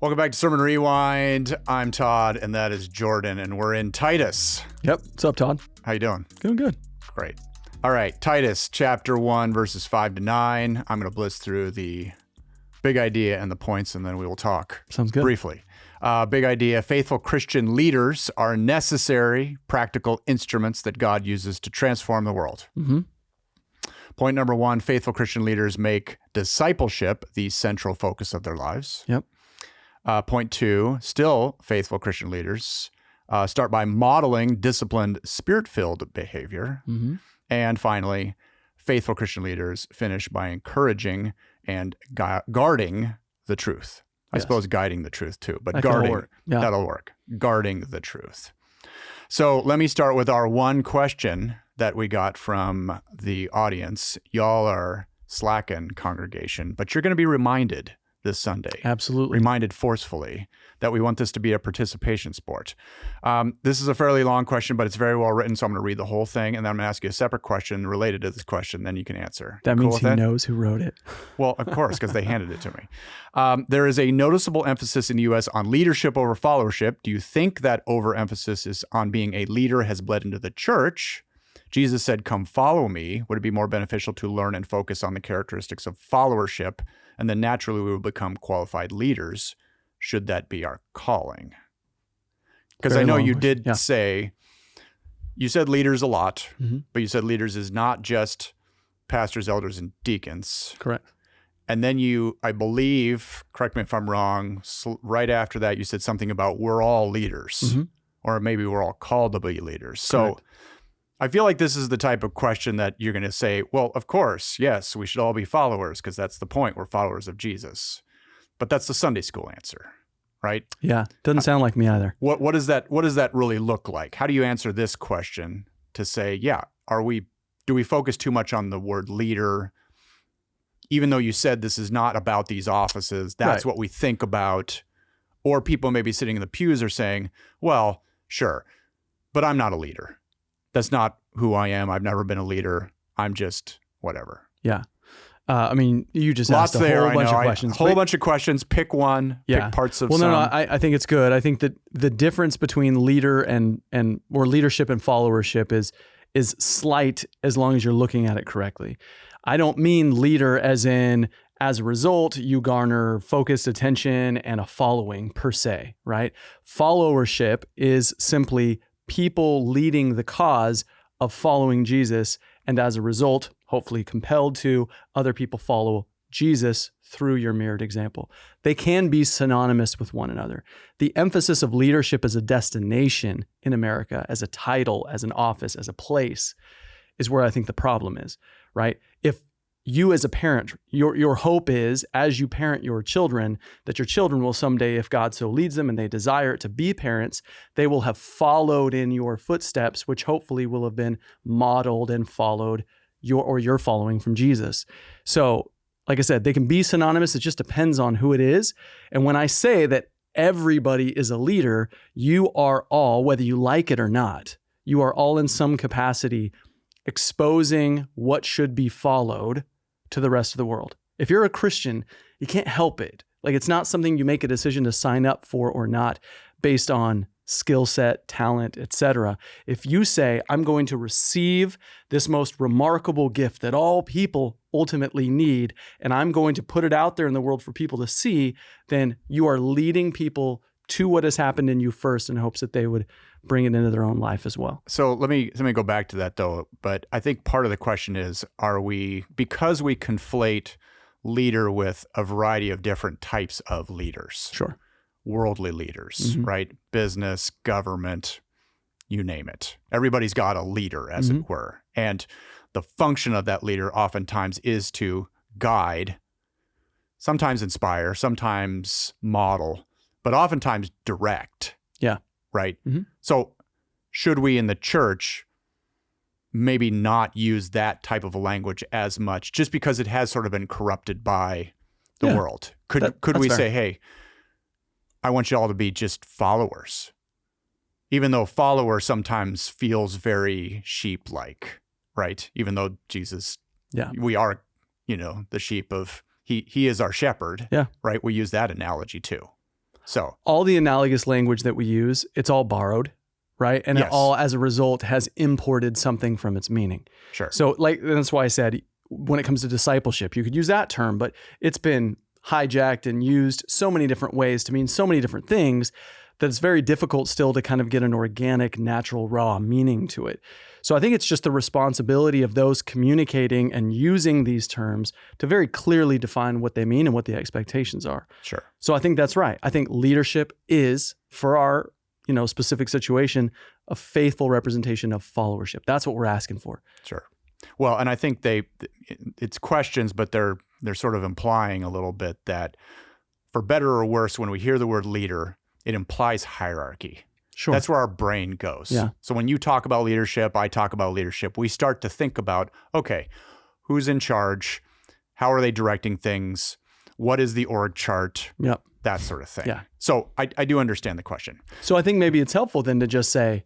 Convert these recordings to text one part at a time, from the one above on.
Welcome back to Sermon Rewind. I'm Todd, and that is Jordan, and we're in Titus. Yep. What's up, Todd? How you doing? Doing good. Great. All right, Titus chapter 1, verses 5 to 9. I'm going to blitz through the big idea and the points, and then we will talk Sounds good. briefly. Big idea, faithful Christian leaders are necessary, practical instruments that God uses to transform the world. Mm-hmm. Point number 1, faithful Christian leaders make discipleship the central focus of their lives. Yep. Point 2, still faithful Christian leaders start by modeling disciplined, spirit-filled behavior. Mm-hmm. And finally, faithful Christian leaders finish by encouraging and guarding the truth. I suppose guiding the truth too, but guarding, that'll work. Guarding the truth. So let me start with our one question that we got from the audience. Y'all are slacking, congregation, but you're going to be reminded this Sunday. Absolutely. Reminded forcefully that we want this to be a participation sport. This is a fairly long question, but it's very well written, so I'm going to read the whole thing, and then I'm going to ask you a separate question related to this question, then you can answer. That means he knows who wrote it. Well, of course, because they handed it to me. There is a noticeable emphasis in the U.S. on leadership over followership. Do you think that overemphasis is on being a leader has bled into the church? Jesus said, "Come follow me." Would it be more beneficial to learn and focus on the characteristics of followership, and then naturally we will become qualified leaders? Should that be our calling? Because I know you did say, you said leaders a lot, but you said leaders is not just pastors, elders, and deacons. Correct. And then you, I believe, correct me if I'm wrong, right after that you said something about we're all leaders, or maybe we're all called to be leaders. So I feel like this is the type of question that you're going to say, well, of course, yes, we should all be followers because that's the point. We're followers of Jesus. But that's the Sunday school answer, right? Yeah, doesn't sound like me either. What does that really look like? How do you answer this question to say, yeah, do we focus too much on the word leader? Even though you said this is not about these offices, that's what we think about. Or people maybe sitting in the pews are saying, well, sure, but I'm not a leader. That's not who I am. I've never been a leader. I'm just whatever. Yeah. I mean, you just asked a whole bunch of questions. A whole bunch of questions. Pick one. Yeah. Pick parts of some. No, I think it's good. I think that the difference between leader and or leadership and followership is slight as long as you're looking at it correctly. I don't mean leader as in, as a result, you garner focused attention and a following per se, right? Followership is simply people leading the cause of following Jesus, and as a result, hopefully compelled to, other people follow Jesus through your mirrored example. They can be synonymous with one another. The emphasis of leadership as a destination in America, as a title, as an office, as a place, is where I think the problem is, right? If you as a parent, your hope is, as you parent your children, that your children will someday, if God so leads them and they desire to be parents, they will have followed in your footsteps, which hopefully will have been modeled and followed your following from Jesus. So, like I said, they can be synonymous. It just depends on who it is. And when I say that everybody is a leader, you are all, whether you like it or not, you are all in some capacity exposing what should be followed to the rest of the world. If you're a Christian, you can't help it. Like, it's not something you make a decision to sign up for or not based on skill set, talent, etc. If you say, I'm going to receive this most remarkable gift that all people ultimately need, and I'm going to put it out there in the world for people to see, then you are leading people to what has happened in you first in hopes that they would bring it into their own life as well. So let me go back to that though. But I think part of the question is, because we conflate leader with a variety of different types of leaders. Sure. Worldly leaders, right? Business, government, you name it. Everybody's got a leader, as it were. And the function of that leader oftentimes is to guide, sometimes inspire, sometimes model, but oftentimes direct. Yeah. Right? So should we in the church maybe not use that type of a language as much just because it has sort of been corrupted by the world? Could we say, hey, I want you all to be just followers, even though follower sometimes feels very sheep-like, right? Even though Jesus, we are, the sheep of, he is our shepherd, right? We use that analogy too. So all the analogous language that we use, it's all borrowed, right? And Yes. it all, as a result, has imported something from its meaning. sure. So that's why I said when it comes to discipleship, you could use that term, but it's been hijacked and used so many different ways to mean so many different things that it's very difficult still to kind of get an organic, natural, raw meaning to it. So I think it's just the responsibility of those communicating and using these terms to very clearly define what they mean and what the expectations are. Sure. So I think that's right. I think leadership is, for our specific situation, a faithful representation of followership. That's what we're asking for. Sure. Well, and I think it's questions, but they're sort of implying a little bit that for better or worse, when we hear the word leader, it implies hierarchy. Sure. That's where our brain goes. Yeah. So when you talk about leadership, I talk about leadership, we start to think about, okay, who's in charge? How are they directing things? What is the org chart? Yep. That sort of thing. Yeah. So I do understand the question. So I think maybe it's helpful then to just say,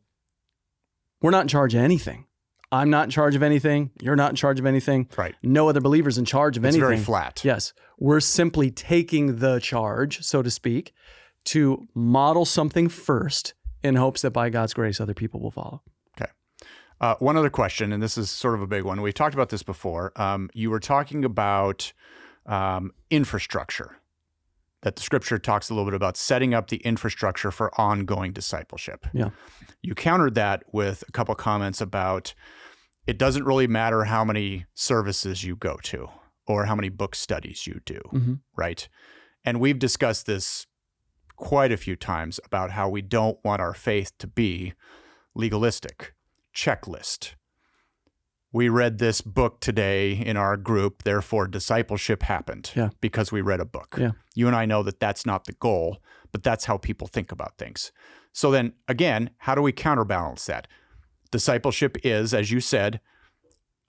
we're not in charge of anything. I'm not in charge of anything. You're not in charge of anything. Right. No other believer's in charge of It's anything. very flat. Yes. We're simply taking the charge, so to speak, to model something first in hopes that by God's grace, other people will follow. Okay. One other question, and this is sort of a big one. We've talked about this before. You were talking about infrastructure, that the scripture talks a little bit about setting up the infrastructure for ongoing discipleship. Yeah. You countered that with a couple comments about it doesn't really matter how many services you go to or how many book studies you do, right? And we've discussed this quite a few times about how we don't want our faith to be legalistic, checklist. We read this book today in our group, therefore discipleship happened because we read a book. Yeah. You and I know that that's not the goal, but that's how people think about things. So then again, how do we counterbalance that? Discipleship is, as you said,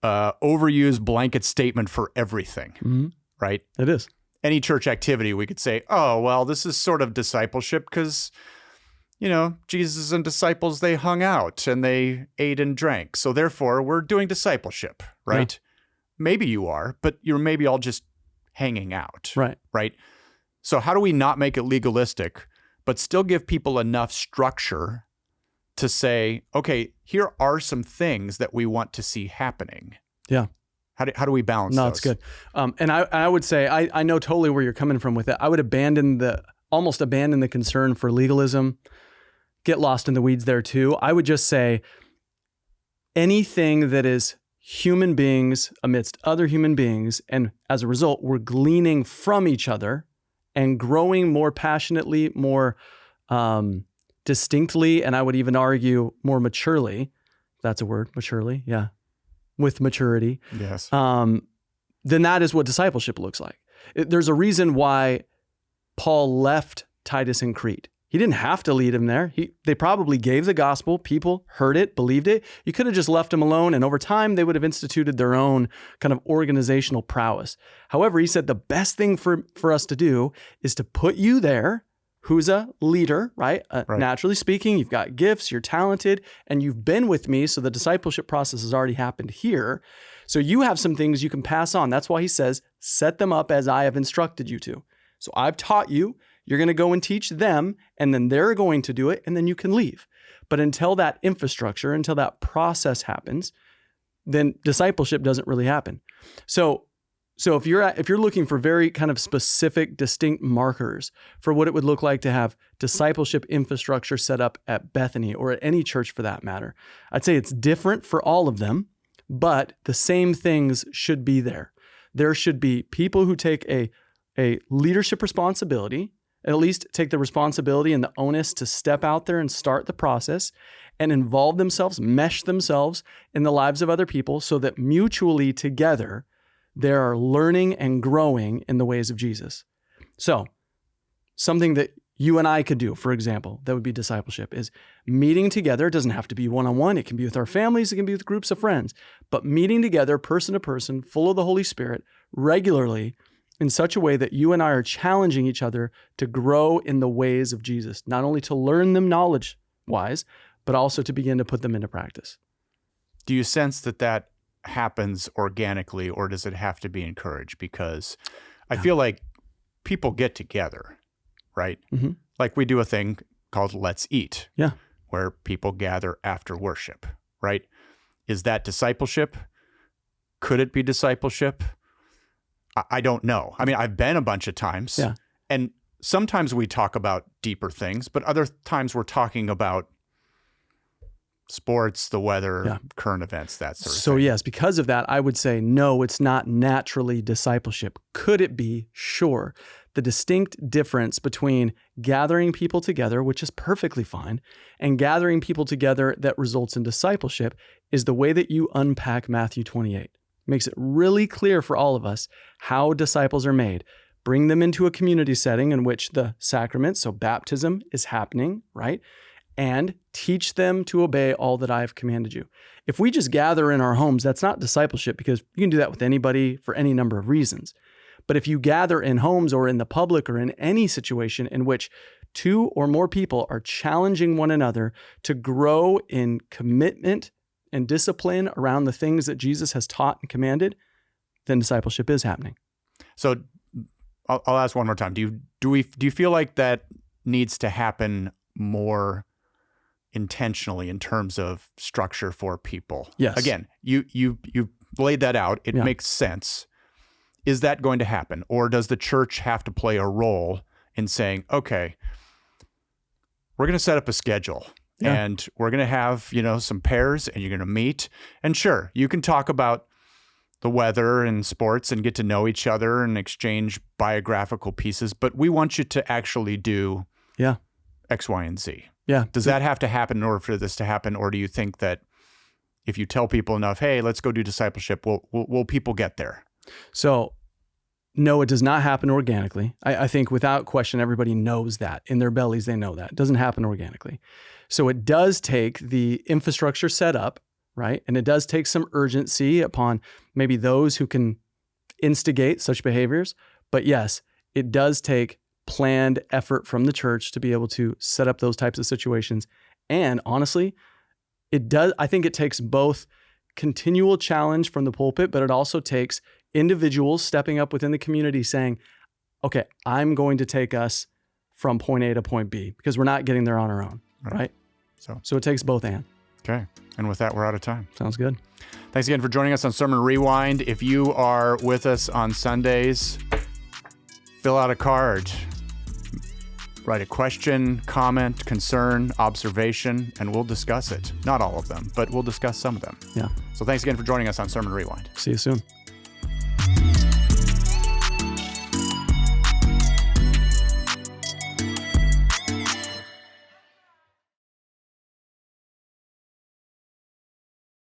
overused blanket statement for everything, right? It is. Any church activity, we could say, oh, well, this is sort of discipleship because, Jesus and disciples, they hung out and they ate and drank. So therefore, we're doing discipleship, right? Yeah. Maybe you are, but you're maybe all just hanging out, right? So how do we not make it legalistic, but still give people enough structure to say, okay, here are some things that we want to see happening? Yeah. How do we balance those? No, it's good. And I would say, I know totally where you're coming from with it. I would almost abandon the concern for legalism, get lost in the weeds there too. I would just say anything that is human beings amidst other human beings, and as a result, we're gleaning from each other and growing more passionately, more distinctly, and I would even argue more maturely. If that's a word, maturely, yeah. With maturity, yes, then that is what discipleship looks like. There's a reason why Paul left Titus in Crete. He didn't have to lead him there. They probably gave the gospel. People heard it, believed it. You could have just left him alone, and over time, they would have instituted their own kind of organizational prowess. However, he said the best thing for us to do is to put you there, who's a leader, right? Naturally speaking, you've got gifts, you're talented, and you've been with me, so the discipleship process has already happened here. So you have some things you can pass on. That's why he says, set them up as I have instructed you to. So I've taught you, you're going to go and teach them, and then they're going to do it, and then you can leave. But until that infrastructure, until that process happens, then discipleship doesn't really happen. So if you're looking for very kind of specific, distinct markers for what it would look like to have discipleship infrastructure set up at Bethany or at any church for that matter, I'd say it's different for all of them, but the same things should be there. There should be people who take a leadership responsibility, at least take the responsibility and the onus to step out there and start the process and involve themselves, mesh themselves in the lives of other people so that mutually together, they are learning and growing in the ways of Jesus. So something that you and I could do, for example, that would be discipleship, is meeting together. It doesn't have to be one-on-one. It can be with our families. It can be with groups of friends. But meeting together, person to person, full of the Holy Spirit, regularly in such a way that you and I are challenging each other to grow in the ways of Jesus, not only to learn them knowledge-wise, but also to begin to put them into practice. Do you sense that happens organically, or does it have to be encouraged? Because I feel like people get together, right? like we do a thing called Let's Eat, Yeah. where people gather after worship, right? Is that discipleship? Could it be discipleship? I don't know. I mean, I've been a bunch of times, Yeah. and sometimes we talk about deeper things, but other times we're talking about sports, the weather, current events, that sort of thing. So yes, because of that, I would say, no, it's not naturally discipleship. Could it be? Sure. The distinct difference between gathering people together, which is perfectly fine, and gathering people together that results in discipleship is the way that you unpack Matthew 28. Makes it really clear for all of us how disciples are made. Bring them into a community setting in which the sacrament, so baptism, is happening, right? And teach them to obey all that I have commanded you. If we just gather in our homes, that's not discipleship, because you can do that with anybody for any number of reasons. But if you gather in homes or in the public or in any situation in which two or more people are challenging one another to grow in commitment and discipline around the things that Jesus has taught and commanded, then discipleship is happening. So I'll ask one more time. Do you feel like that needs to happen more intentionally in terms of structure for people? Yes. Again, you laid that out. It makes sense. Is that going to happen? Or does the church have to play a role in saying, okay, we're going to set up a schedule and we're going to have, some pairs and you're going to meet. And sure, you can talk about the weather and sports and get to know each other and exchange biographical pieces, but we want you to actually do X, Y, and Z. Yeah. Does that have to happen in order for this to happen? Or do you think that if you tell people enough, hey, let's go do discipleship, will people get there? So no, it does not happen organically. I think without question, everybody knows that. In their bellies, they know that. It doesn't happen organically. So it does take the infrastructure set up, right? And it does take some urgency upon maybe those who can instigate such behaviors. But yes, it does take planned effort from the church to be able to set up those types of situations. And honestly, I think it takes both continual challenge from the pulpit, but it also takes individuals stepping up within the community saying, okay, I'm going to take us from point A to point B, because we're not getting there on our own, right? So it takes both and. Okay. And with that, we're out of time. Sounds good. Thanks again for joining us on Sermon Rewind. If you are with us on Sundays, fill out a card. Write a question, comment, concern, observation, and we'll discuss it. Not all of them, but we'll discuss some of them. Yeah. So thanks again for joining us on Sermon Rewind. See you soon.